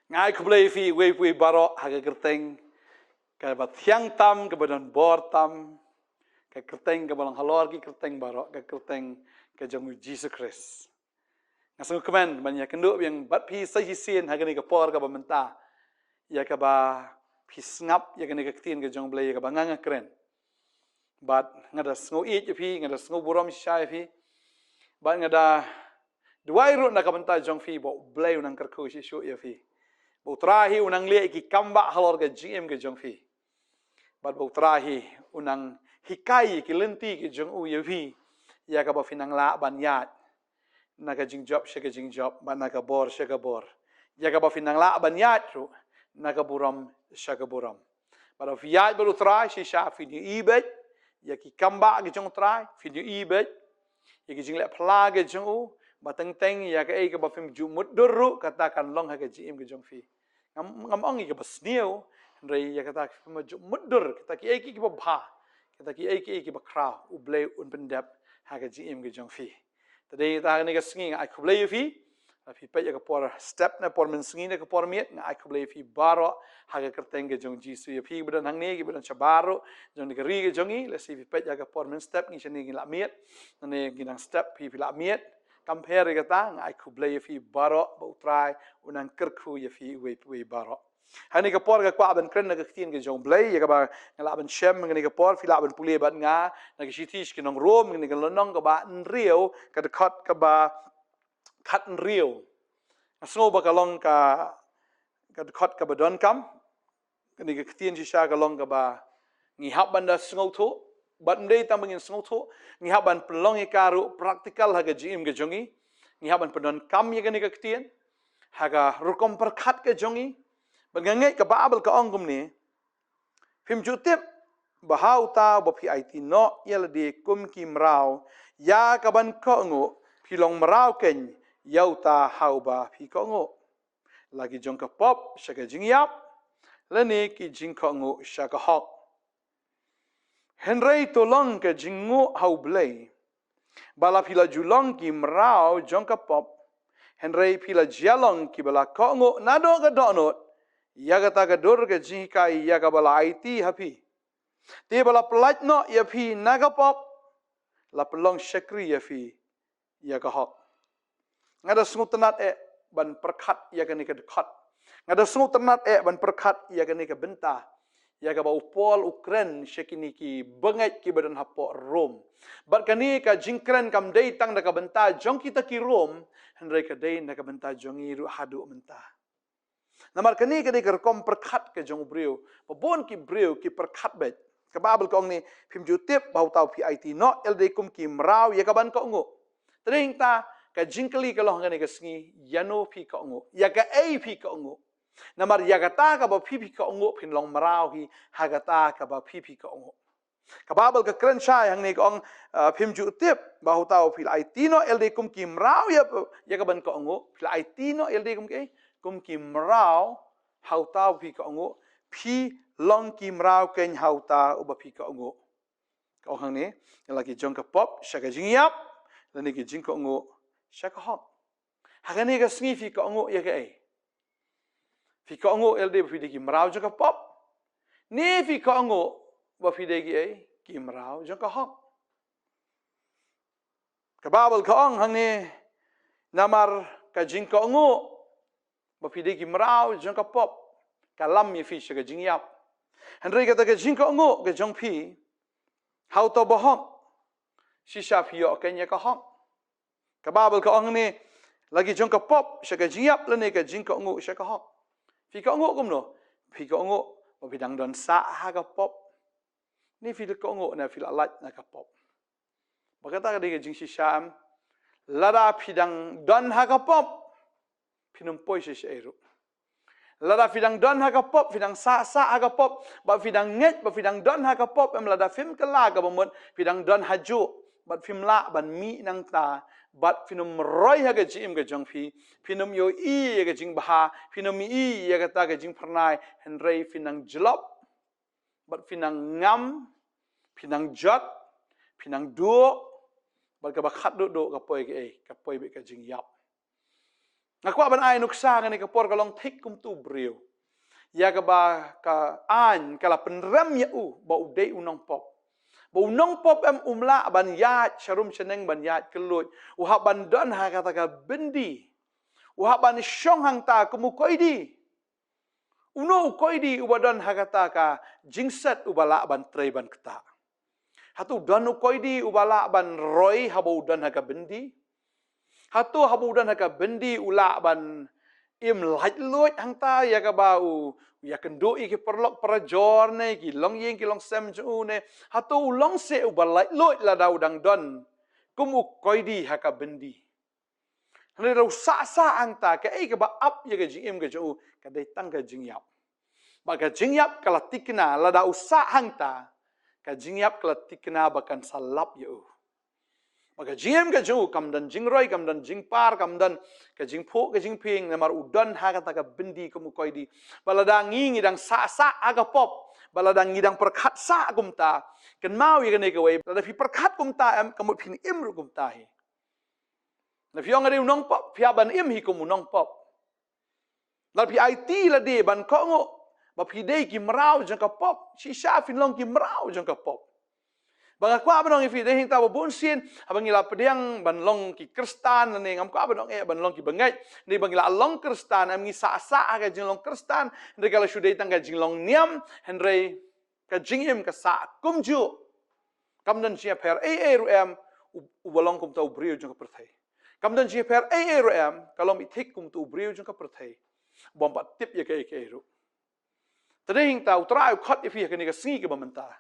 Ngai kublai fi we barok haga kerteng ka bat thiang tam ka badan bor tam ka kerteng ka balang halor ki kerteng barok ka kerteng ka jong Jesus Christ. Ngasang kemen banyak kenduk yang bat pi sai sin haga ni ka por ka bamenta ya ka ba pi ngap ya ka ni ka tin ka jong blai ka banganga keren. Bat ngada sngo i fi ngada sngo buram shai fi bat ngada duai ru na ka benta jong fi bo blai unang kerku shi shu ya fi. Bautrahi unang liya iki kamba halor ga GM ke jong fi. Bat bautrahi unang hikai ki lenti ke jong u yevi ya ka ba finang la ban yat. Naga jing job shaka jing job ban naga bor shaka bor. Ya ka ba finang la ban yat ru naga buram shaka buram. Bat of yat baru trai shi sha fi ni ibet ya ki kamba ke jong trai fi ni ibet ya ki jing le pla ke jong u bateng teng ya ka e ka ba fim ju mudur ru katakan long ha ke GM ke jong fi. Ngam ke basniu rei ya kata maju mudur kita ki eki ki ba kita ki eki ba kra u blai un pendap ha ga GM ke jong fi tadi ta ni ka singi ai ku blai fi fi pe ya ka por step na por men singi na ka por miet nga ai ku blai fi baro ha ga kerteng ke jong jisu ya fi bedan hang ni ki bedan chabaro jong ni ka ri ke jongi le si fi pe ya ka por men step ni chani la miet ne ginang step fi la miet compare kata ngai ku blai fi baro ba utrai unang kerku ya fi we baro hani ka por ka kwa ban kren na ka tin ke jong blai ya ka ba ngala ban shem ngani ka por fi la ban puli ban nga na ka shitish ke nong rom ngani ka lonong ka ba nrio ka de khat ka ba khat nrio asno ba ka long ka de khat ka ba don kam ngani ka tin shi sha ka long ka ba ngi hab ban da sngo tho bat ndei tambangin sngo tho ngi haban pelong ikaru praktikal haga GM ke jongi ngi haban pedon kam ye gani ka ktien haga rukom perkhat ke jongi bangangai ka babel ka ongum ni phim jutip bahau ta bo pi IT no yel de kum ki mrao ya ka ban ko ngo pilong mrao ken yau ta hau ba pi ko ngo lagi jong ka pop shaka jingyap lani ki jing ko ngo shaka hok Henry tolong ke jingu hau blai. Bala pila julong ki mrao jongka pop. Henry pila jalong ki bala kongo nado ka donot. Yaga ta ka dur ke jingkai yaga bala IT hapi. Te bala pelaj no ya pi naga pop. La pelong syakri ya pi yaga hok. Ngada sengutenat ban perkat yaga ni ka dekat. Ngada sengutenat ban perkat yaga ni ka bentah. Ya ka ba upol Ukraine shekini ki bengat ki badan hapo Rom. Bat kani ka jingkren kam dei tang da ka benta jong kita ki Rom hendrai ka dei da ka benta jongi ru hadu menta. Namar kani ka dei ka kom perkat ke jong brio. Babon ki brio ki perkat bet. Ka babel kong ni pim jutip bau tau PIT no el dei kum ki mrau ya ka ban ko ngo. Tring ta ka jingkeli ka long kani ka sngi yano pi ko ngo. Ya ka ei pi ko ngo. Namar yagata ka ba pipi ka ongo pin long marau hi hagata ka ba pipi ka ongo. Kababal ka kren shay hang ni kong pim ju tip ba hutao pil aitino elde kum ki mrau ya ka ban ka ongo pil aitino elde kum ki mrau hautao pi ka ongo pi long ki mrau ken hauta uba pi ka ongo. Ka hang ni lagi jong ka pop shaka jingyap lani ki jing ka ongo shaka hop. Hagani ka sngi fi ka ongo ya ka Fi ka ongo elde fi de ki mrau jong ka pop. Ni fi ka ongo ba fi de ki mrau jong ka hok. Ka babal ka ong hang ni namar ka jing ka ongo ba fi de ki mrau jong ka pop. Ka lam ye fi ka jing yap. Hendrai kata ka jing ka ongo ka jong pi hau to ba hok. Shisha fi yo kenya ka hok. Ka babal ka ong ni lagi jong ka pop ka jing yap lani ka jing ka ongo ka hok. Fi ka ongo kum no. Fi ka ongo ba bidang don sa ha ka pop. Ni fi ka ongo na fi la lat na ka pop. Bakata ka diga jing si syam. Lada pidang don ha ka pop. Pinumpoi si syairu. Lada pidang don ha ka pop. Pidang sa ha ka pop. Ba pidang nget ba pidang don ha ka pop. Em lada film ke la ka bamut. Pidang don haju. Bat film la ban mi nang ta. Bat finum roy ha ka jim ka jong fi. Finum yo i ka jing baha. Finum i ya kata ka jing pernai. Henry finang jelop. Bat finang ngam. Finang jot. Finang duo. Bat ka bakat do ka poi ka poi be ka jing yap. Ngaku ban ai nuksa ngani kapor kalong thik kum tu brio. Ya ka ba ka an kala penrem ya ba udai unong pop. Ba unong pop umla ban yat sharum cheneng ban yat kelut. Uha ban don ha kata ka bendi. Uha ban syong hang ta kumukoi di. Uno ukoi di ubadon ha kata ka jingset ubala ban trei ban keta. Hatu don ukoi di ubala ban roy habau don ha ka bendi. Hatu habau don ha ka bendi ula ban im lait luit hang ta ya ka bau ya kendo ki perlok perajor ne ki long yeng ki long sem chu ne hatu long se u balait luit la dau dang don kum ukoi di ha ka bendi ne ro sa sa hang ta ka ai ka ba up ya ka jing im ka chu ka dai tang ka jing yap ba ka jing yap kala tikna la dau sa hang ta ka jing yap kala tikna bakan salap ya maka jing ka ju kam dan jing roi kam dan jing par kam dan ka jing pho ka jing ping namar udon ha ka bendi kum koi di baladang ngi dang sa sa aga pop baladang ngi dang perkhat sa kum ta kan mau ye ne ka wei balada fi perkhat kum ta am kam phin im ru kum ta hi na fi ong ri nong pop pia ban im hi kum nong pop la pi it la de ban ko ngo ba pi de ki mrau jang ka pop si sha fin long ki mrau jang ka pop bang aku apa dong ifi deh hingta babun sin abang ila pediang ban long ki kristan ne ngam ko apa dong ban long ki bangai ni bang ila long kristan am ngi sa sa ka jing long kristan ndre kala shude tang ka jing long niam henre ka jing im ka sa kum ju kam dan sia per ru em u balong kum tau brio jong ka perthai kam dan sia per ru em kalau mi thik kum tu brio jong ka perthai bom pat tip ya ka ru tade hingta utra u khot ifi ka ni ka singi ka bamanta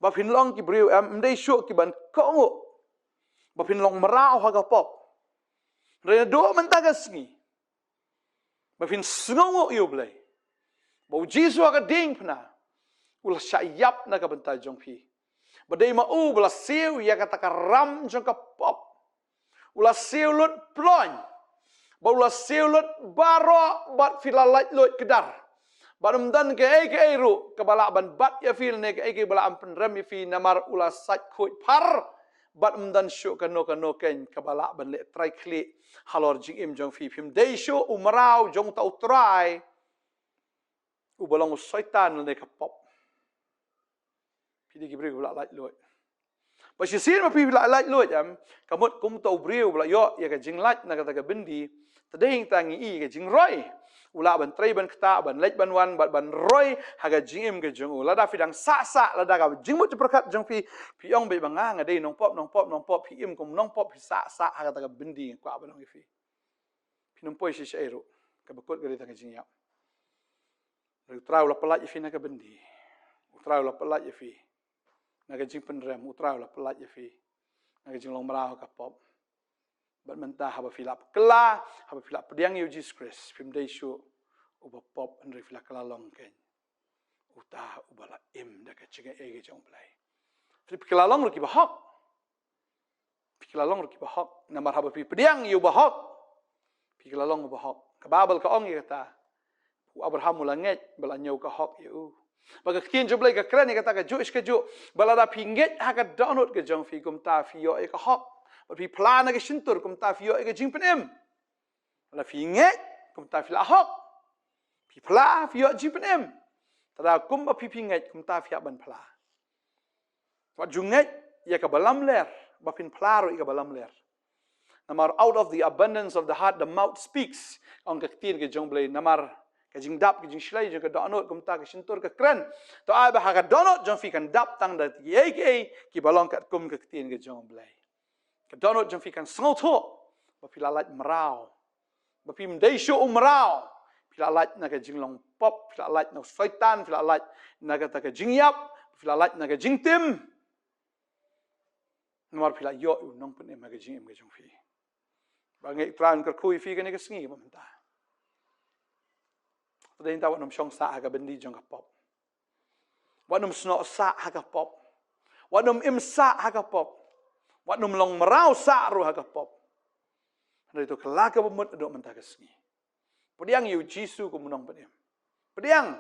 ba phin long ki brio am dei shu ki ban ko ngo ba phin long marao ha ga pop re do man ta ga sngi ba phin sngo yo blai ba jisu ga ding phna ul sha yap na ka ban ta jong phi ba dei ma u bla siu ya ka ta ka ram jong ka pop ula siu lut plon ba ula siu lut baro bat filalait lut kedar Badum dan ke ru kebala ban bat ya fil ne ke bala am penrem fi namar ula sat khoi par badum dan shu kano ken kebala ban le trai kli halor jing im jong fi phim dei shu umrau jong tau trai u balong syaitan ne ka pop pi di bri bala lait lot ba si sin ma pi bala lait lot am kamut kum tau bri bala yo ya ka jing lait na ka bendi tadeng tangi i ka jing roi ula ban trei ban kta ban lech ban wan ban roi haga jingim ke jong ula da fidang sa sa la da ga jingmu te perkat jong pi ong be banga nga dei nong pop pi im kum nong pop pi sa haga ta ga bindi ko abanong ifi pi nong poi si ero ka bakot gari ta ga jingyap ru trau la pelat ifi na ga bindi utrau la pelat ifi na ga jing penrem utrau la pelat ifi na ga jing long mara ka pop bat mentah haba filap kela haba filap pediang Jesus Christ film day show uba pop and refila kala long ken uta ubala im da ka chinga ege jong play flip kala long ru ki bahok kala long ru ki bahok namar haba fi pediang yu bahok kala long bahok ka babal ka ong kata Abraham ulanget bala nyau ka hok yu baga kin joblay ka kran kata ka Jewish ka ju bala da pinget ha ka download ka jong fi kum ta fi yo e ka hok Pi plan na sintur kum ta fio e jing penem. La fi nge kum ta fi la hok. Pi pla fio jing penem. Tada kum ba pi nge kum ta fia ban pla. Wat junget ya ka balam ler ba pin pla ro i ka balam ler. Namar out of the abundance of the heart the mouth speaks. Ong ka tin ke jong blay namar ka jing dap ke jing shlai jong ka donot kum ta ka sintur ka kren. To ai ba ha ka donot jong fi kan dap tang da ki balong kat kum ka tin ke jong blay. Kadonot jong fikan sngoto ba pilalat marau ba pim dei shu umrau pilalat na ka jinglong pop pilalat na syaitan pilalat na ka jingyap pilalat na ka jingtim nomar pilat yo nong pen em ka jingem ka jong fi ba ngai tran ka kui fi ka ne ka sngi ba menta tadin ta wanom shong sa ka bendi jong ka pop wanom sno sa ka pop wanom im sa ka pop Wat num long merau sa ru ha ka pop. Dari tu kelaka bemut do mentah kesngi. Pediang yu Jisu ku munong pediang. Pediang.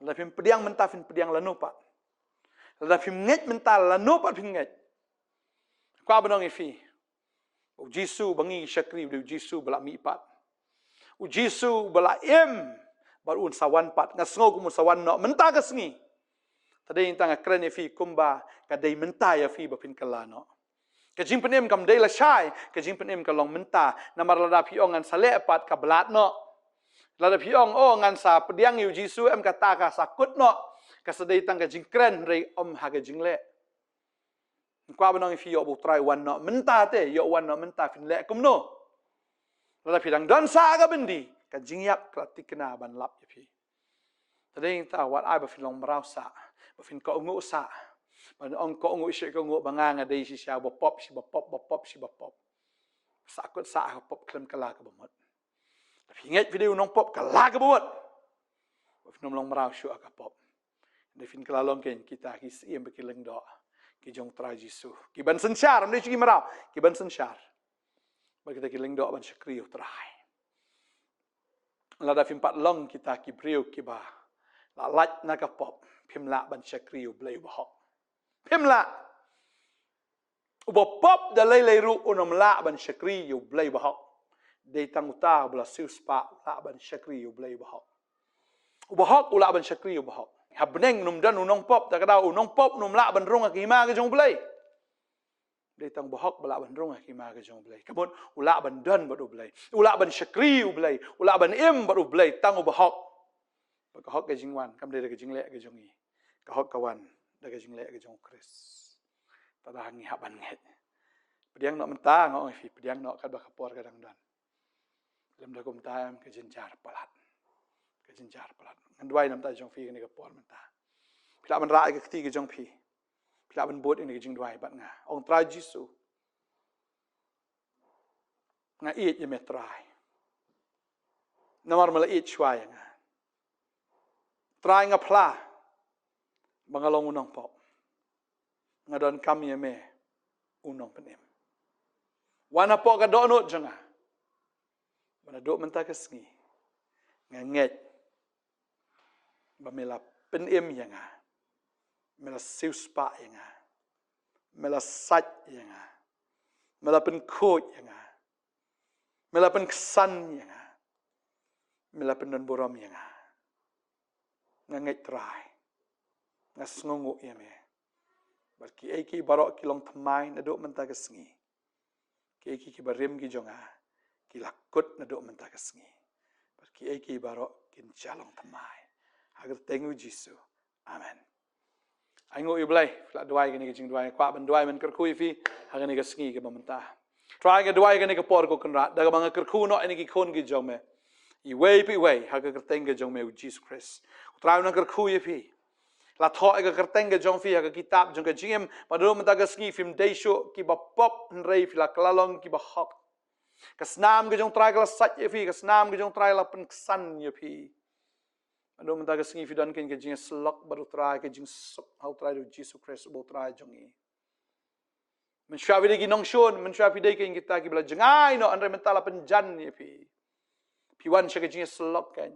La fim pediang mentah fin pediang lanu pak. La fim nget mentah lanu pak fin nget. Kwa benong ifi. Jisu bangi syakri du Jisu belak mi pat. Jisu balaim barun sawan pat ngasngo kumun sawan no menta kasngi. Tadai tanga kren fi kumba kadai menta ya fi bapin kalano. Kajing penem kam dai la shai, kajing penem kalong menta namar lada piong ngan sale pat ka blat no. Lada piong ngan sa pediang yu Jisu em kata ka sakut no. Kasadai tang kajing kren rei om ha kajing le. Kwa banong fi yo bu try wan no menta te yo wan no menta fin le kum no. Lada pidang don sa ka bendi kajing yap klatik kena ban lap ya pi. Tadai ta wat ai ba fin long marau sa, ba fin ko ngu sa. Ban ong ko ngu shi ko ngu banga dei si sha bopop si bopop bopop si bopop. Sakut sa pop klem kala ka bomot. Tapi nget video nong pop kala ka bomot. Ba fin long marau shu ka pop. De fin kala long ken kita ki sim be kileng do. Ki jong tra Jisu. Ki ban sensyar mde chi marau, ki ban sensyar. Ba kita kileng do ban syakri trai. Lada fin pat long kita ki brio ki ba. La lat na ka pop. Pim la ban syakri blai bahok. Pim la. Ubo pop da lay ru unom la ban syakri blai bahok. Dei tang uta bla sius pa la ban syakri blai bahok. Ubo hok ula ban syakri bahok. Habneng num dan unong pop ta kada unong pop num la ban rong ki ma ke jong blai. Dei tang bahok bla ban rong ki ma ke jong blai. Kabon ula ban dan badu blai. Ula ban syakri blai. Ula ban im badu blai tang bahok. Ba hok ke jingwan kam dei ke jingle ke jongi. Ka hok kawan da ke jingle ke jong Kris. Tada hangi haban nget. Pediang no menta ngo fi pediang no kad ba kapor kadang dan. Lem da kum taam ke jenjar palat. Ke jenjar palat. Nganduai nam ta jong fi ke ni kapor menta. Pila ban ra ke kti ke jong fi. Pila ban bot ini ke jing duai bat nga. Ong tra Jisu. Nga iet ye metrai. Namar mala iet shwai nga. Trai nga pla. Bangalong unong pop. Ngadon kami ye me unong penim. Wana po ka doonot janga. Mana do menta kesngi. Nganget. Bamela penim yanga. Mela sius pa yanga. Mela sat yanga. Mela pen kot yanga. Mela pen kesan yanga. Mela pen don borom yanga. Nganget trai. Ngasngongo yame. Barki eki barok ki long thamai na do menta kesngi. Ki eki ki barim ki jonga. Ki lakut na do menta kesngi. Barki eki barok kin jalong thamai. Agar tengu Jisu. Amen. Aingo iblay, flat duai gani jing duai kwa ban duai men kerkui fi hagani kesngi ke bamenta. Try ke duai gani ke por ko kenrat daga bang kerku no ini ki kon ki jome. I way pi way haga kerteng ke jome Jesus Christ. Try na kerkui fi. La tho ke kerteng ke jong fi haga kitab jong ke jim padro menta kesngi film deisho ki ba pop nrei fi la klalong ki ba hok. Kasnam ke jong try ke la sat ye fi kasnam ke jong try la pen kesan ye fi. Ando menta kesngi fi dan ken ke jing slok baru try ke jing sok how try do Jesus Christ bo try jongi. Mensyafi de ginong shon, mensyafi de ken kita ki bela jengai no andre menta la penjan ye fi. Pi wan sya ke jing slok kan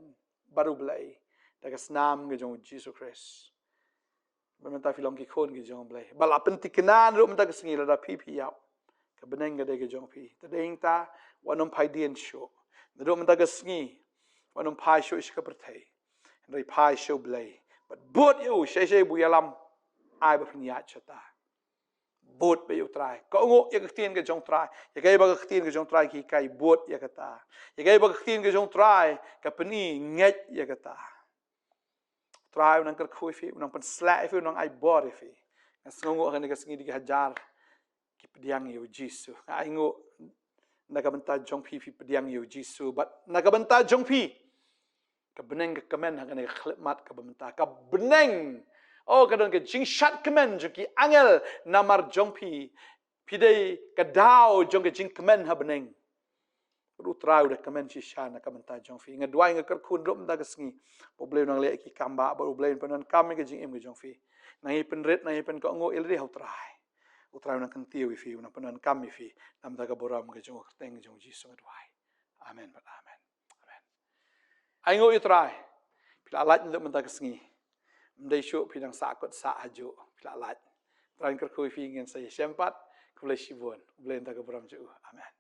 baru belai. Da kesnam ke jong Jesus Christ. Menta fi long ki kon ke jong belai. Bala pentikenan ro menta kesngi la da pi yap. Ke beneng ke de ke jong pi. Tadeng ta wanom pai dien sho. Ro menta kesngi wanom pai sho iska pertai. Rai pai show blay. But boat you, shay bu yalam, ai ba finyat chata. Boat ba you try. Ko ngo ya ktin ke jong try. Ya kay ba ktin ke jong try ki kay boat ya kata. Ya kay ba ktin ke jong try ka pani nget ya kata. Try unang kerkhui fi, unang pen slap fi, unang ai bor fi. Ngas ngo kan ke singi di hajar ki pediang you Jisu. Ai ngo nakabenta jong pi pediang you Jisu, but nakabenta jong pi Kebeneng ke kemen hangane khlemat ke bementa. Kebeneng. Oh kadon ke jingshat kemen joki angel namar jongpi. Pidei kadao jong ke jing kemen ha beneng. Ru trau de kemen shishan ka bementa jongfi. Ngadwai ngakar kun rom da kesngi. Pobleu nang le ki kamba ba pobleu penan kam ke jing im ke jongfi. Nangi penret nangi pen ko ngo ilri hau trai. Utrau nang kentiu fi nang penan kam fi. Nam da ka boram ke jong teng jong Jisu ngadwai. Amen. Amen. Aingo itrai. Pila lat nduk menta kesngi. Mdai syuk pinang sakut sa haju. Pila lat. Terain kerkui fi ngin saya sempat. Kulai shibun. Boleh entah ke beram ju. Amen.